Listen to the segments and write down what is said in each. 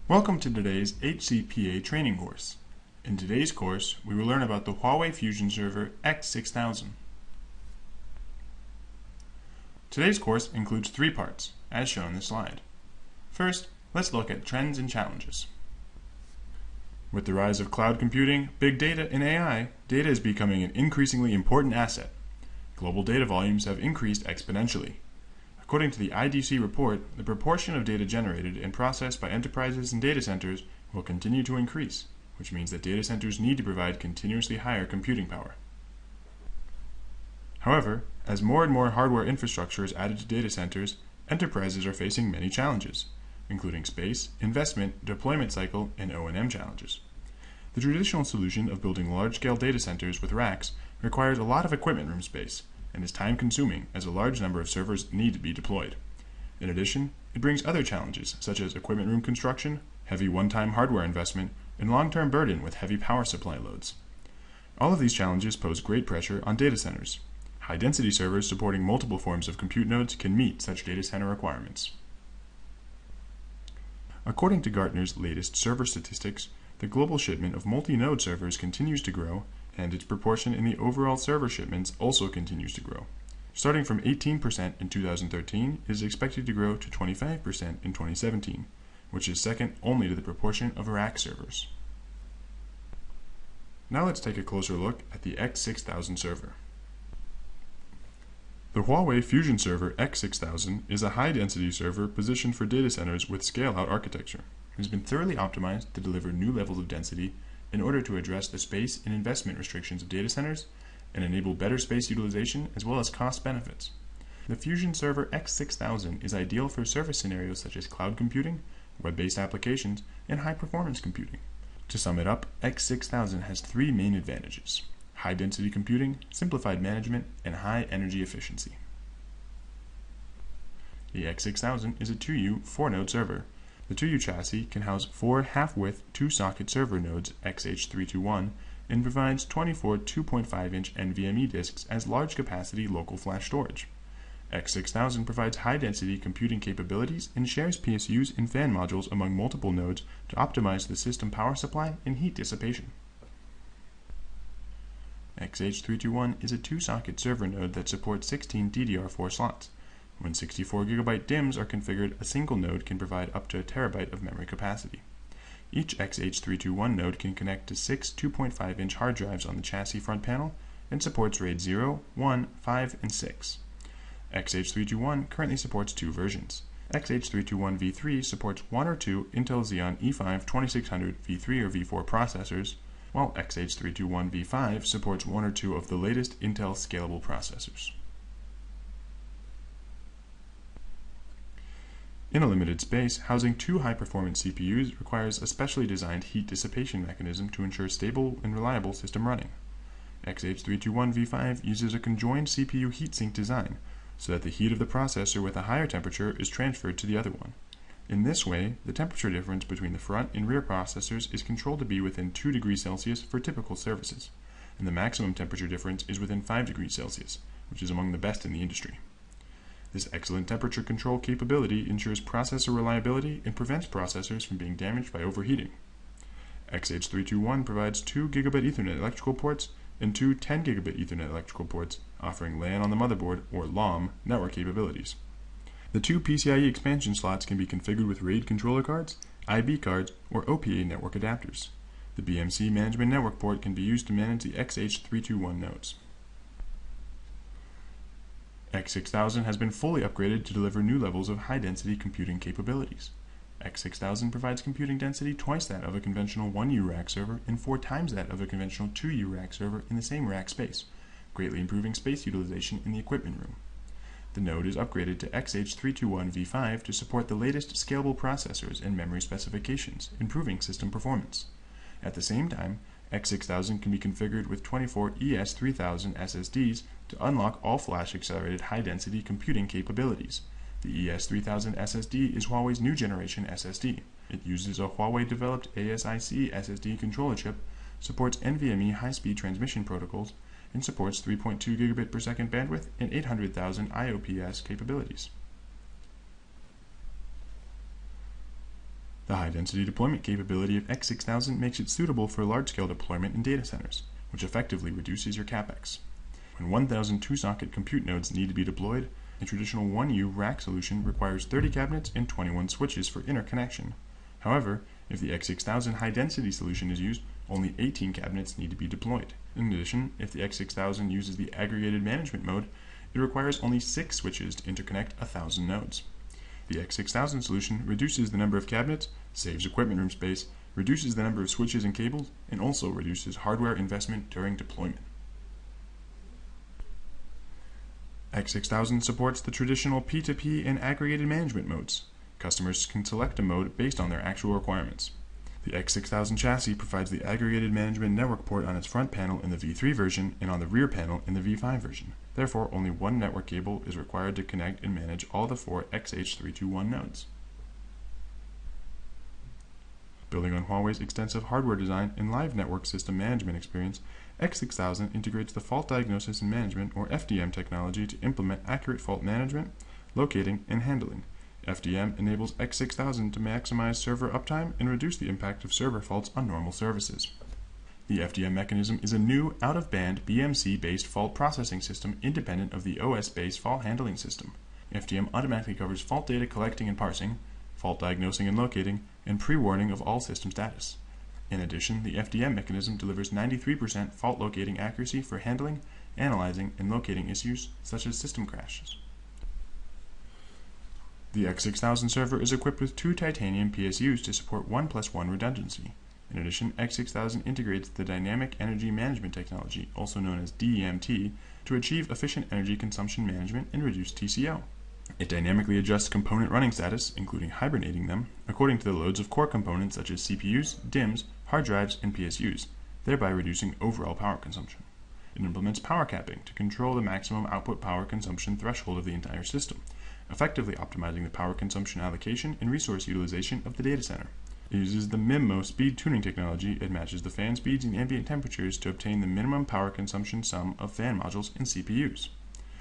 Welcome to today's HCPA training course. In today's course, we will learn about the Huawei Fusion Server X6000. Today's course includes 3 parts, as shown in the slide. First, let's look at trends and challenges. With the rise of cloud computing, big data, and AI, data is becoming an increasingly important asset. Global data volumes have increased exponentially. According to the IDC report, the proportion of data generated and processed by enterprises and data centers will continue to increase, which means that data centers need to provide continuously higher computing power. However, as more and more hardware infrastructure is added to data centers, enterprises are facing many challenges, including space, investment, deployment cycle, and O&M challenges. The traditional solution of building large-scale data centers with racks requires a lot of equipment room space, and is time-consuming as a large number of servers need to be deployed. In addition, it brings other challenges such as equipment room construction, heavy one-time hardware investment, and long-term burden with heavy power supply loads. All of these challenges pose great pressure on data centers. High-density servers supporting multiple forms of compute nodes can meet such data center requirements. According to Gartner's latest server statistics, the global shipment of multi-node servers continues to grow, and its proportion in the overall server shipments also continues to grow. Starting from 18% in 2013, it is expected to grow to 25% in 2017, which is second only to the proportion of rack servers. Now let's take a closer look at the X6000 server. The Huawei Fusion Server X6000 is a high-density server positioned for data centers with scale-out architecture. It has been thoroughly optimized to deliver new levels of density in order to address the space and investment restrictions of data centers and enable better space utilization as well as cost benefits. The Fusion Server X6000 is ideal for service scenarios such as cloud computing, web-based applications, and high-performance computing. To sum it up, X6000 has 3 main advantages: high-density computing, simplified management, and high energy efficiency. The X6000 is a 2U 4-node server. The 2U chassis can house 4 half-width 2-socket server nodes XH321 and provides 24 2.5-inch NVMe disks as large-capacity local flash storage. X6000 provides high-density computing capabilities and shares PSUs and fan modules among multiple nodes to optimize the system power supply and heat dissipation. XH321 is a 2-socket server node that supports 16 DDR4 slots. When 64GB DIMMs are configured, a single node can provide up to a terabyte of memory capacity. Each XH321 node can connect to 6 2.5-inch hard drives on the chassis front panel and supports RAID 0, 1, 5, and 6. XH321 currently supports 2 versions. XH321v3 supports 1 or 2 Intel Xeon E5 2600 v3 or v4 processors, while XH321v5 supports 1 or 2 of the latest Intel scalable processors. In a limited space, housing 2 high-performance CPUs requires a specially designed heat dissipation mechanism to ensure stable and reliable system running. XH321v5 uses a conjoined CPU heatsink design so that the heat of the processor with a higher temperature is transferred to the other one. In this way, the temperature difference between the front and rear processors is controlled to be within 2 degrees Celsius for typical services, and the maximum temperature difference is within 5 degrees Celsius, which is among the best in the industry. This excellent temperature control capability ensures processor reliability and prevents processors from being damaged by overheating. XH321 provides 2 Gigabit Ethernet electrical ports and 2 10 Gigabit Ethernet electrical ports, offering LAN on the motherboard, or LOM, network capabilities. The 2 PCIe expansion slots can be configured with RAID controller cards, IB cards, or OPA network adapters. The BMC management network port can be used to manage the XH321 nodes. X6000 has been fully upgraded to deliver new levels of high-density computing capabilities. X6000 provides computing density twice that of a conventional 1U rack server and 4 times that of a conventional 2U rack server in the same rack space, greatly improving space utilization in the equipment room. The node is upgraded to XH321v5 to support the latest scalable processors and memory specifications, improving system performance. At the same time, X6000 can be configured with 24 ES3000 SSDs to unlock all-flash accelerated high-density computing capabilities. The ES3000 SSD is Huawei's new generation SSD. It uses a Huawei-developed ASIC SSD controller chip, supports NVMe high-speed transmission protocols, and supports 3.2 gigabit per second bandwidth and 800,000 IOPS capabilities. The high-density deployment capability of X6000 makes it suitable for large-scale deployment in data centers, which effectively reduces your CapEx. When 1,000 two-socket compute nodes need to be deployed, a traditional 1U rack solution requires 30 cabinets and 21 switches for interconnection. However, if the X6000 high-density solution is used, only 18 cabinets need to be deployed. In addition, if the X6000 uses the aggregated management mode, it requires only 6 switches to interconnect 1,000 nodes. The X6000 solution reduces the number of cabinets, saves equipment room space, reduces the number of switches and cables, and also reduces hardware investment during deployment. X6000 supports the traditional P2P and aggregated management modes. Customers can select a mode based on their actual requirements. The X6000 chassis provides the aggregated management network port on its front panel in the V3 version and on the rear panel in the V5 version. Therefore, only one network cable is required to connect and manage all the 4 XH321 nodes. Building on Huawei's extensive hardware design and live network system management experience, X6000 integrates the fault diagnosis and management, or FDM technology, to implement accurate fault management, locating, and handling. FDM enables X6000 to maximize server uptime and reduce the impact of server faults on normal services. The FDM mechanism is a new, out-of-band, BMC-based fault processing system independent of the OS-based fault handling system. FDM automatically covers fault data collecting and parsing, fault diagnosing and locating, and pre-warning of all system status. In addition, the FDM mechanism delivers 93% fault locating accuracy for handling, analyzing, and locating issues such as system crashes. The X6000 server is equipped with 2 titanium PSUs to support 1+1 redundancy. In addition, X6000 integrates the Dynamic Energy Management technology, also known as DEMT, to achieve efficient energy consumption management and reduce TCO. It dynamically adjusts component running status, including hibernating them, according to the loads of core components such as CPUs, DIMMs, hard drives, and PSUs, thereby reducing overall power consumption. It implements power capping to control the maximum output power consumption threshold of the entire system, effectively optimizing the power consumption allocation and resource utilization of the data center. It uses the MIMO speed tuning technology. It matches the fan speeds and ambient temperatures to obtain the minimum power consumption sum of fan modules and CPUs.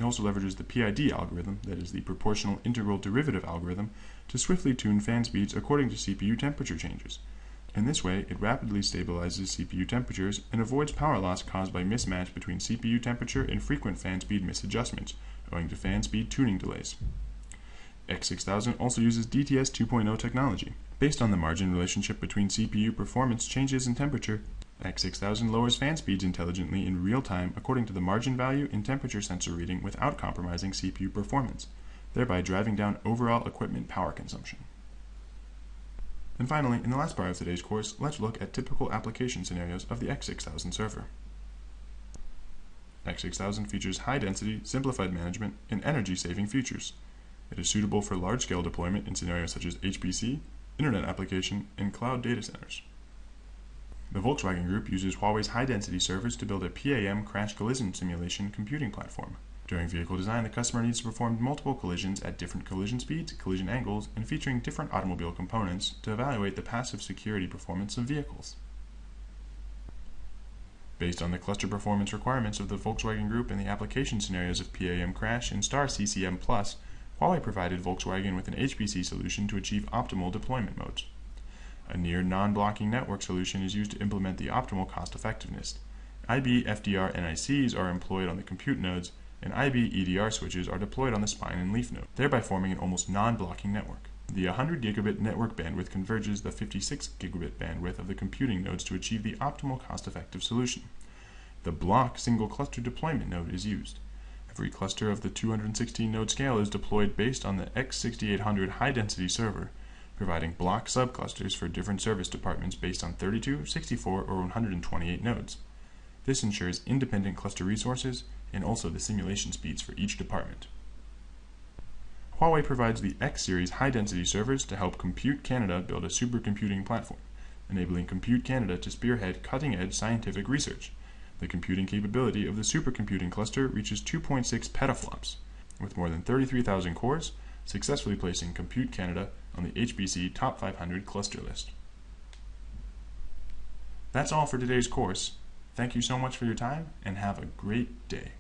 It also leverages the PID algorithm, that is the proportional integral derivative algorithm, to swiftly tune fan speeds according to CPU temperature changes. In this way, it rapidly stabilizes CPU temperatures and avoids power loss caused by mismatch between CPU temperature and frequent fan speed misadjustments, owing to fan speed tuning delays. X6000 also uses DTS 2.0 technology. Based on the margin relationship between CPU performance changes and temperature, X6000 lowers fan speeds intelligently in real time according to the margin value and temperature sensor reading without compromising CPU performance, thereby driving down overall equipment power consumption. And finally, in the last part of today's course, let's look at typical application scenarios of the X6000 server. X6000 features high-density, simplified management, and energy-saving features. It is suitable for large-scale deployment in scenarios such as HPC, internet application, and cloud data centers. The Volkswagen Group uses Huawei's high-density servers to build a PAM crash collision simulation computing platform. During vehicle design, the customer needs to perform multiple collisions at different collision speeds, collision angles, and featuring different automobile components to evaluate the passive security performance of vehicles. Based on the cluster performance requirements of the Volkswagen Group and the application scenarios of PAM crash and Star CCM+, Huawei provided Volkswagen with an HPC solution to achieve optimal deployment modes. A near non-blocking network solution is used to implement the optimal cost effectiveness. IB FDR NICs are employed on the compute nodes, and IB EDR switches are deployed on the spine and leaf node, thereby forming an almost non-blocking network. The 100 gigabit network bandwidth converges the 56 gigabit bandwidth of the computing nodes to achieve the optimal cost-effective solution. The block single cluster deployment node is used. Every cluster of the 216 node scale is deployed based on the X6800 high-density server, providing block subclusters for different service departments based on 32, 64, or 128 nodes. This ensures independent cluster resources and also the simulation speeds for each department. Huawei provides the X-Series high-density servers to help Compute Canada build a supercomputing platform, enabling Compute Canada to spearhead cutting-edge scientific research. The computing capability of the supercomputing cluster reaches 2.6 petaflops, with more than 33,000 cores, successfully placing Compute Canada on the HPC Top 500 cluster list. That's all for today's course. Thank you so much for your time, and have a great day.